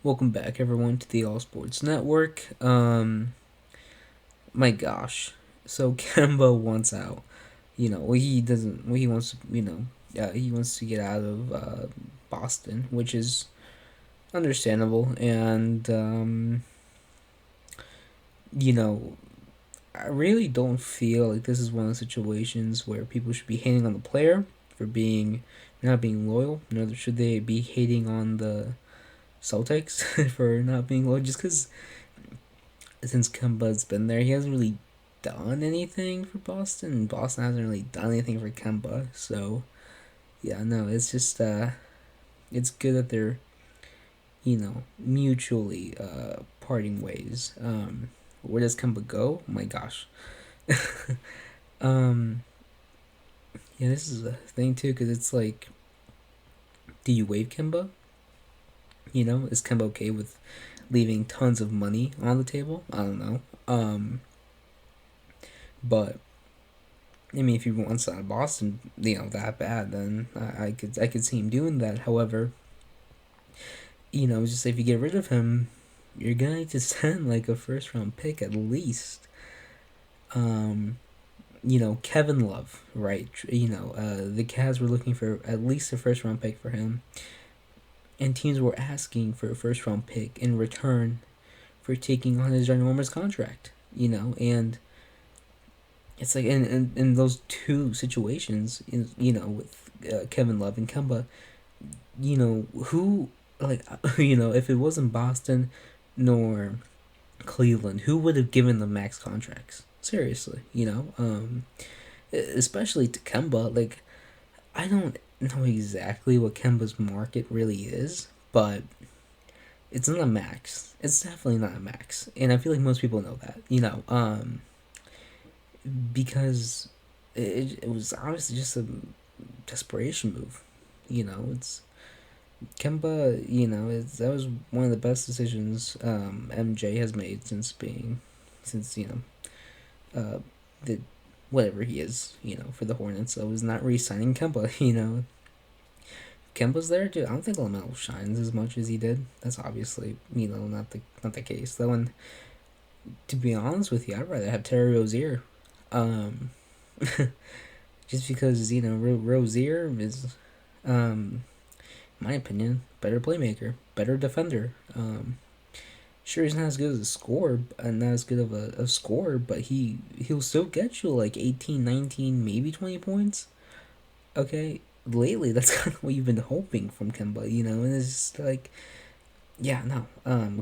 Welcome back, everyone, to the All Sports Network. My gosh, so Kemba wants out. He doesn't. He wants. He wants to get out of Boston, which is understandable. And you know, I really don't feel like this is one of the situations where people should be hating on the player for being not being loyal. Neither should they be hating on the Celtics for not being loyal. Just because since Kemba's been there, he hasn't really done anything for Boston. And Boston hasn't really done anything for Kemba. So yeah, no, it's just it's good that they're mutually parting ways. Where does Kemba go? Oh my gosh. um, yeah, this is a thing too because it's like, do you waive Kemba? Is Kemba okay with leaving tons of money on the table? I don't know. But I mean, if he wants out of Boston, that bad, then I could see him doing that. However, just if you get rid of him, you're gonna need to send like a first round pick at least. Um, Kevin Love, right? The Cavs were looking for at least a first round pick for him, and teams were asking for a first round pick in return for taking on his ginormous contract. And it's like in those two situations, with Kevin Love and Kemba, who like if it wasn't Boston nor Cleveland, who would have given them max contracts? Seriously, especially to Kemba. Like, I don't know exactly what Kemba's market really is, but it's not a max. It's definitely not a max, and I feel like most people know that. Because it was obviously just a desperation move. It's Kemba. That was one of the best decisions MJ has made since the whatever he is for the Hornets. So it was not re-signing Kemba. Kemba's there too. I don't think LaMelo shines as much as he did. That's obviously not the case. Though, and to be honest with you, I'd rather have Terry Rozier. Um, just because Rozier is, in my opinion, better playmaker, better defender. Sure, he's not as good as a scorer, not as good of a scorer, but he'll still get you like 18, 19, maybe 20 points. Okay, lately that's kind of what you've been hoping from Kemba, and it's just like, yeah, no,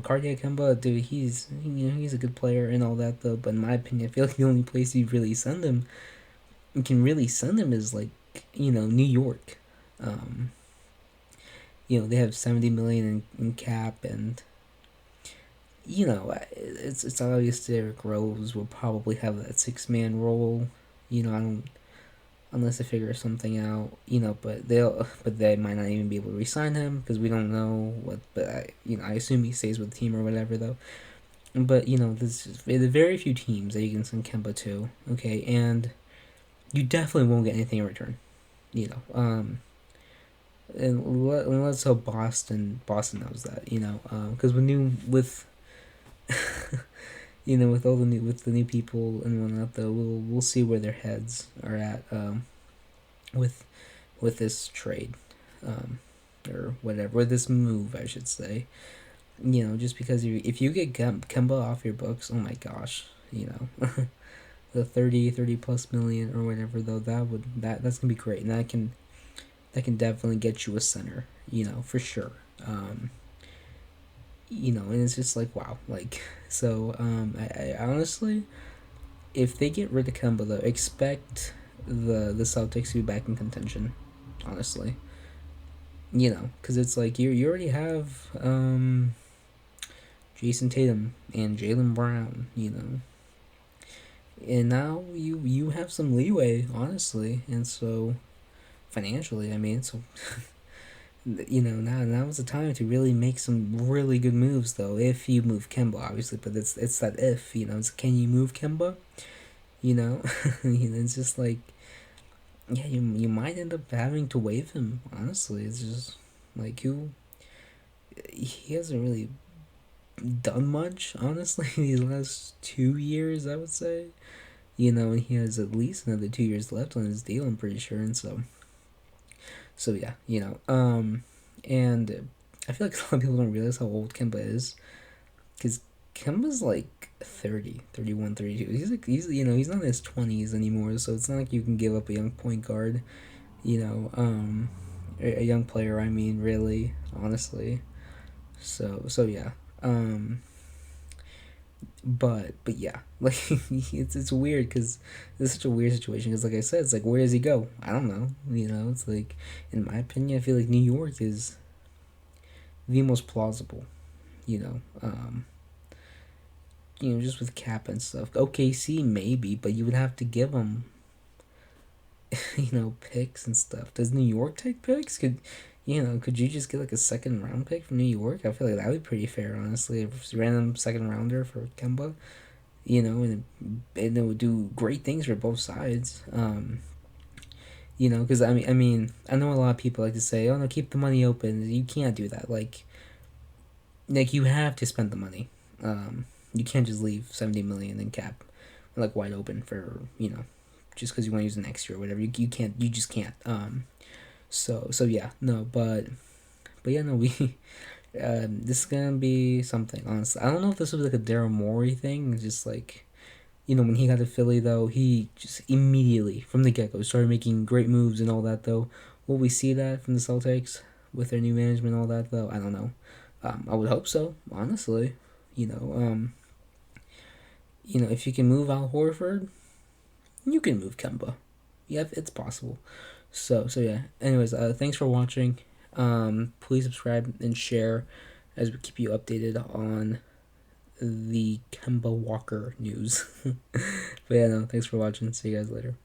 Cardiac Kemba, dude, he's a good player and all that though, but in my opinion, I feel like the only place you can really send him is like, New York. Um, they have 70 million in cap, and it's obvious Derrick Rose will probably have that 6 man role. I don't unless they figure something out. But they might not even be able to re-sign him because we don't know what. But I assume he stays with the team or whatever though. But there's very few teams that you can send Kemba to. Okay, and you definitely won't get anything in return. You know, um, and let's hope Boston knows that. Because when you with with all the new people and whatnot, though, we'll see where their heads are at with with this trade, um, or whatever, with this move, I should say. Just because if you get Kemba off your books, oh my gosh, the 30 plus million or whatever, though, that's gonna be great, and that can definitely get you a center, for sure. And it's just like, wow, like, so I honestly, if they get rid of Kemba, though, expect the Celtics to be back in contention. Honestly, because it's like you already have Jason Tatum and Jaylen Brown, and now you have some leeway, honestly, and so financially, I mean, so now is the time to really make some really good moves, though. If you move Kemba, obviously, but it's that if, it's can you move Kemba? It's just like, yeah, you might end up having to waive him. Honestly, it's just like, who he hasn't really done much, honestly, these last 2 years, I would say. And he has at least another 2 years left on his deal, I'm pretty sure. And so yeah, and I feel like a lot of people don't realize how old Kemba is, because Kemba's like 30, 31, 32. He's not in his 20s anymore, so it's not like you can give up a young point guard, you know, a young player, I mean, really, honestly. So yeah. Um, but yeah, like it's weird because it's such a weird situation because like I said, it's like where does he go? I don't know. It's like in my opinion, I feel like New York is the most plausible. You know, um, just with cap and stuff. OKC maybe, but you would have to give him picks and stuff. Does New York take picks? Could you just get like a second round pick from New York? I feel like that would be pretty fair, honestly. If a random second rounder for Kemba, and it would do great things for both sides. Because I know a lot of people like to say, "Oh no, keep the money open." You can't do that. Like you have to spend the money. You can't just leave 70 million in cap, like wide open for just because you want to use it next year or whatever. You can't. You just can't. So yeah, no, but yeah, no, we. This is gonna be something. Honestly, I don't know if this was like a Daryl Morey thing. Just like when he got to Philly, though, he just immediately, from the get go, started making great moves and all that, though. Will we see that from the Celtics with their new management and all that, though? I don't know. I would hope so, honestly. You know, um, if you can move Al Horford, you can move Kemba. Yeah, it's possible. So yeah. Anyways, thanks for watching. Please subscribe and share as we keep you updated on the Kemba Walker news. But yeah, no, thanks for watching. See you guys later.